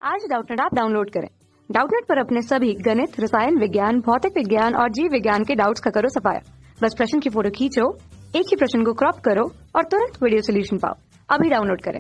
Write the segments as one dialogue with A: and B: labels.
A: आज Doubtnut app download करें। Doubtnut पर अपने सभी गणित, रसायन विज्ञान, भौतिक विज्ञान और जीव विज्ञान के डाउट्स का करो सफाया। बस प्रश्न की फोटो खींचो, एक ही प्रश्न को क्रॉप करो और तुरंत वीडियो सोल्यूशन पाओ। अभी डाउनलोड करें।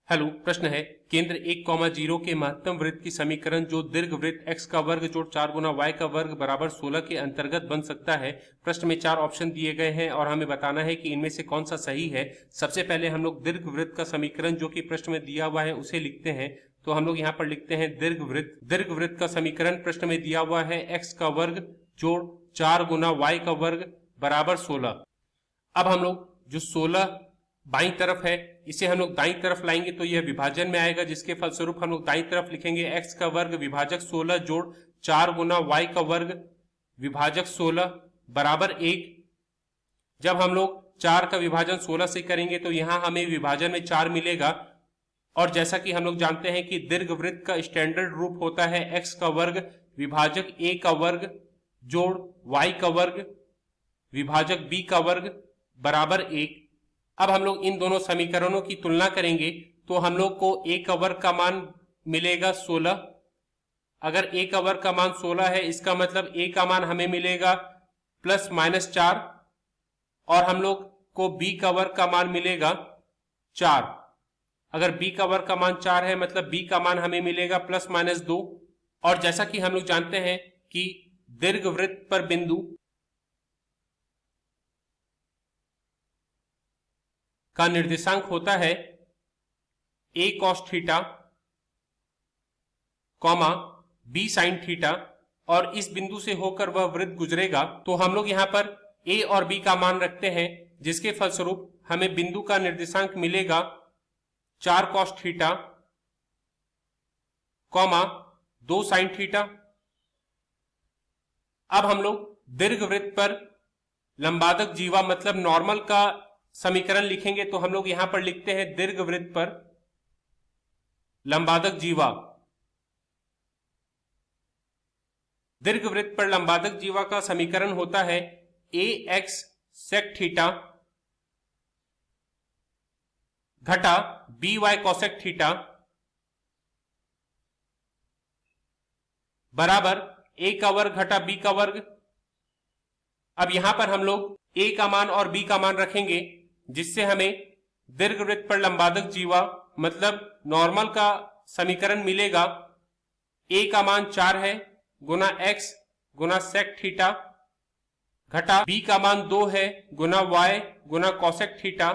B: हेलो, प्रश्न है केंद्र 1,0 के महत्तम वृत्त की समीकरण जो दीर्घ वृत्त x का वर्ग जोड़ 4 गुना y का वर्ग बराबर 16 के अंतर्गत बन सकता है। प्रश्न में 4 ऑप्शन दिए गए हैं और हमें बताना है कि इनमें से कौन सा सही है। सबसे पहले हम लोग दीर्घ वृत्त का समीकरण जो कि प्रश्न में दिया हुआ है उसे लिखते हैं। तो हम लोग यहाँ पर लिखते हैं दीर्घ वृत्त का समीकरण प्रश्न में दिया हुआ है x का वर्ग जोड़ 4 गुना y का वर्ग बराबर 16। अब हम लोग जो 16 बाईं तरफ है इसे हम लोग दाईं तरफ लाएंगे तो यह विभाजन में आएगा, जिसके फलस्वरूप हम लोग दाईं तरफ लिखेंगे x का वर्ग विभाजक 16 जोड़ 4 गुना y का वर्ग विभाजक 16 बराबर 1। जब हम लोग 4 का विभाजन 16 से करेंगे तो यहां हमें विभाजन में 4 मिलेगा। और जैसा कि हम लोग जानते हैं कि दीर्घ वृत्त का स्टैंडर्ड रूप होता है x का वर्ग विभाजक a का वर्ग जोड़ y का वर्ग विभाजक b का वर्ग बराबर 1। अब हम लोग इन दोनों समीकरणों की तुलना करेंगे तो हम लोग को a का वर्ग का मान मिलेगा 16। अगर a का वर्ग का मान 16 है इसका मतलब a का मान हमें मिलेगा प्लस माइनस 4 और हम लोग को b का वर्ग का मान मिलेगा 4। अगर b का वर्ग का मान 4 है मतलब b का मान हमें मिलेगा प्लस माइनस 2। और जैसा कि हम लोग जानते हैं कि दीर्घ वृत्त पर बिंदु का निर्देशांक होता है a cos theta comma b sin theta और इस बिंदु से होकर वह वृत्त गुजरेगा। तो हम लोग यहाँ पर a और b का मान रखते हैं, जिसके फलस्वरूप हमें बिंदु का निर्देशांक मिलेगा 4 cos theta comma 2 sin theta. अब हम लोग दीर्घ वृत्त पर लंबादक जीवा मतलब नॉर्मल का समीकरण लिखेंगे तो हम लोग यहां पर लिखते हैं दीर्घ वृत्त पर लंबादक जीवा। दीर्घ वृत्त पर लंबादक जीवा का समीकरण होता है ax sec थीटा घटा by cosec थीटा बराबर a का वर्ग घटा b का वर्ग। अब यहां पर हम लोग a का मान और b का मान रखेंगे, जिससे हमें दीर्घ वृत्त पर लंबादक जीवा मतलब नॉर्मल का समीकरण मिलेगा। a का मान 4 है गुना x गुना सेक थीटा घटा b का मान 2 है गुना y गुना कोसेक थीटा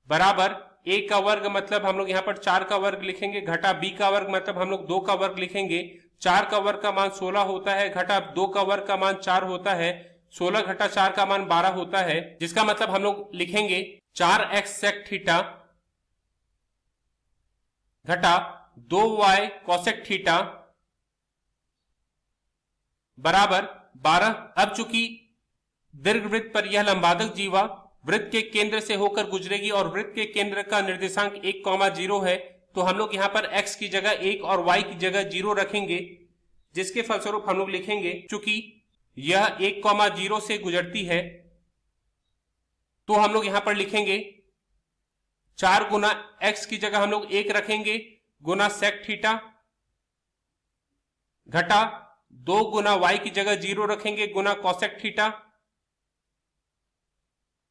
B: बराबर a का वर्ग मतलब हम लोग यहाँ पर 4 का वर्ग लिखेंगे घटा b का वर्ग मतलब हम लोग 2 का वर्ग लिखेंगे। 4 का वर्ग का मान 16 होता है घटा 2 का वर्ग का मान 4 होता है। 16 घटा 4 का मान 12 होता है, जिसका मतलब हम लोग लिखेंगे 4x सेक थीटा घटा 2y कोसेक थीटा बराबर 12। अब चूंकि दीर्घ वृत्त पर यह लंबादक जीवा वृत्त के केंद्र से होकर गुजरेगी और वृत्त के केंद्र का निर्देशांक 1,0 है, तो हम लोग यहां पर x की जगह 1 और y की जगह 0 रखेंगे, जिसके फलस्वरूप हम लोग लिखेंगे चूंकि यह 1,0 से गुजरती है तो हम लोग यहां पर लिखेंगे 4 गुना x की जगह हम लोग 1 रखेंगे गुना सेक थीटा घटा 2 गुना y की जगह 0 रखेंगे गुना कोसेक थीटा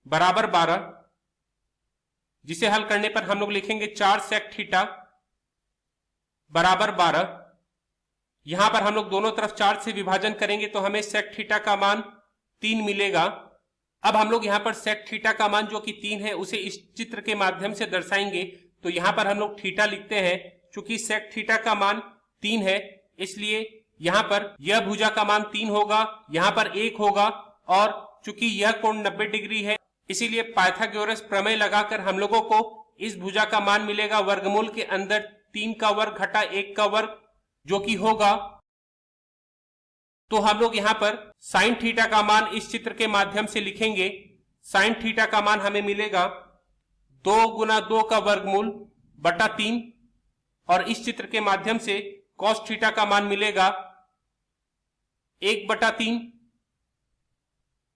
B: बराबर 12, जिसे हल करने पर हम लोग लिखेंगे 4 सेक थीटा बराबर 12। यहां पर हम लोग दोनों तरफ 4 से विभाजन करेंगे तो हमें सेक थीटा का मान 3 मिलेगा। अब हम लोग यहां पर सेक थीटा का मान जो कि 3 है उसे इस चित्र के माध्यम से दर्शाएंगे। तो यहां पर हम लोग थीटा लिखते हैं, चूंकि सेक थीटा का मान 3 है इसलिए यहां पर यह भुजा का मान 3 होगा, यहां पर 1 होगा और चूंकि यह कोण 90 डिग्री है इसीलिए पाइथागोरस प्रमेय लगाकर हम लोगों को इस भुजा का मान मिलेगा वर्गमूल के अंदर 3 का वर्ग घटा 1 का वर्ग जो कि होगा। तो हम लोग यहां पर साइन थीटा का मान इस चित्र के माध्यम से लिखेंगे। साइन थीटा का मान हमें मिलेगा 2 गुना 2 का वर्गमूल बटा 3 और इस चित्र के माध्यम से कॉस थीटा का मान मिलेगा 1 बटा 3।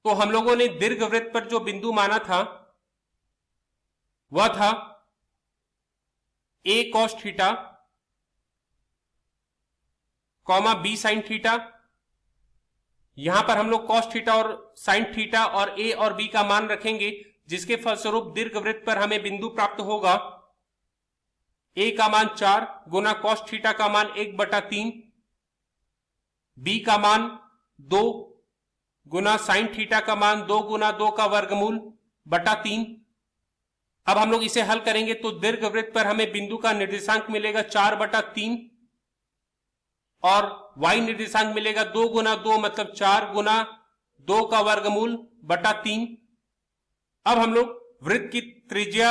B: तो हम लोगों ने दीर्घ वृत्त पर जो बिंदु माना था वह था a cos theta comma B sine theta. यहां पर हम लोग कॉस थीटा और साइन थीटा और ए और बी का मान रखेंगे, जिसके फलस्वरूप दीर्घवृत्त पर हमें बिंदु प्राप्त होगा ए का मान 4 गुना कॉस थीटा का मान 1/3, बी का मान 2 गुना साइन थीटा का मान 2 गुना 2 का वर्गमूल बटा 3। अब हम लोग इसे हल करेंगे तो दीर्घवृत्त पर हमें बिंदु का निर्देशांक मिलेगा 4/3 और y निर्देशांक मिलेगा 2 गुना 2 मतलब 4 गुना 2 का वर्गमूल बटा 3। अब हम लोग वृत्त की त्रिज्या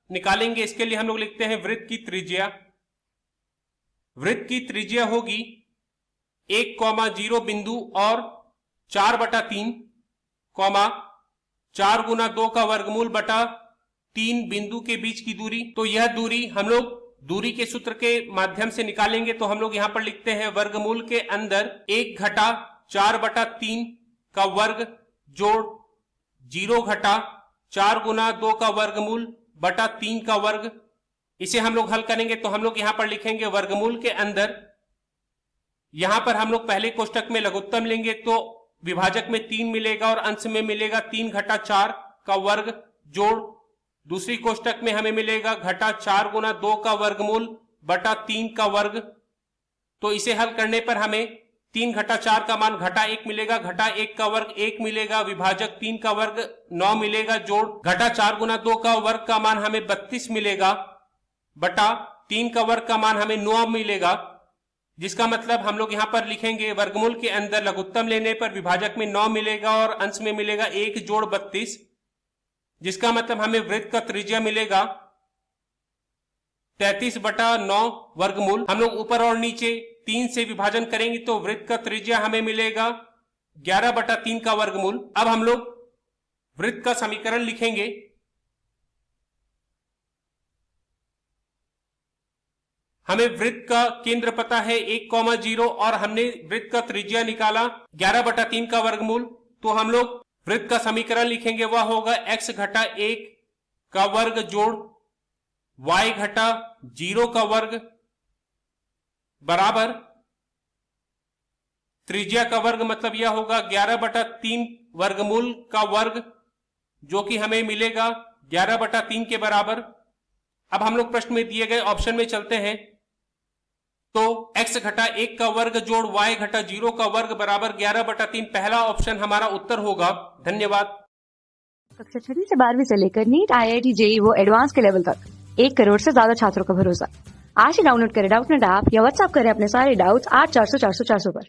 B: निकालेंगे। इसके लिए हम लोग लिखते हैं वृत्त की त्रिज्या। वृत्त की त्रिज्या होगी 1,0 बिंदु और 4/3 कॉमा 4 गुना 2 का वर्गमूल बटा 3 बिंदु के बीच की दूरी। तो यह दूरी हम लोग दूरी के सूत्र के माध्यम से निकालेंगे। तो हम लोग यहां पर लिखते हैं वर्गमूल के अंदर 1 घटा 4/3 का वर्ग जोड़ 0 घटा 4 गुना 2 का वर्गमूल बटा 3 का वर्ग। इसे हम लोग हल करेंगे तो हम लोग यहां पर लिखेंगे वर्गमूल के अंदर, यहां पर हम लोग पहले कोष्टक में लघुत्तम लेंगे तो विभाजक में 3 मिलेगा और अंश में मिलेगा 3 घटा 4 का वर्ग जोड़ दूसरी कोष्टक में हमें मिलेगा घटा 4 गुना 2 का वर्गमूल बटा 3 का वर्ग। तो इसे हल करने पर हमें 3 घटा 4 का मान घटा 1 मिलेगा, घटा 1 का वर्ग 1 मिलेगा, विभाजक 3 का वर्ग 9 मिलेगा, जोड़ घटा 4 गुना 2 का वर्ग का मान हमें 32 मिलेगा बटा 3 का वर्ग का मान हमें 9 मिलेगा। जिसका मतलब हम लोग यहां पर लिखेंगे वर्गमूल के अंदर लघुत्तम लेने पर विभाजक में 9 मिलेगा और अंश में मिलेगा 1 जोड़ 32, जिसका मतलब हमें वृत्त का त्रिज्या मिलेगा 33/9 वर्गमूल। हम लोग ऊपर और नीचे 3 से विभाजन करेंगे तो वृत्त का त्रिज्या हमें मिलेगा 11/3 का वर्गमूल। अब हम लोग वृत्त का समीकरण लिखेंगे। हमें वृत्त का केंद्र पता है 1,0 और हमने वृत्त का त्रिज्या निकाला 11/3 का वर्गमूल। तो हम लोग वृत्त का समीकरण लिखेंगे, वह होगा x घटा 1 का वर्ग जोड़ y घटा 0 का वर्ग बराबर त्रिज्या का वर्ग, मतलब यह होगा 11/3 वर्गमूल का वर्ग, जो कि हमें मिलेगा 11/3 के बराबर। अब हम लोग प्रश्न में दिए गए ऑप्शन में चलते हैं तो x घटा 1 का वर्ग जोड़ y घटा 0 का वर्ग बराबर 11/3 पहला ऑप्शन हमारा उत्तर होगा। धन्यवाद।
A: कक्षा 6 से 12वीं से लेकर नीट, IIT, JEE वो एडवांस के लेवल तक 1 करोड़ से ज्यादा छात्रों का भरोसा। आज ही डाउनलोड करें डाउटनेट ऐप या व्हाट्सएप करें अपने सारे डाउट्स 8400 400 400 पर।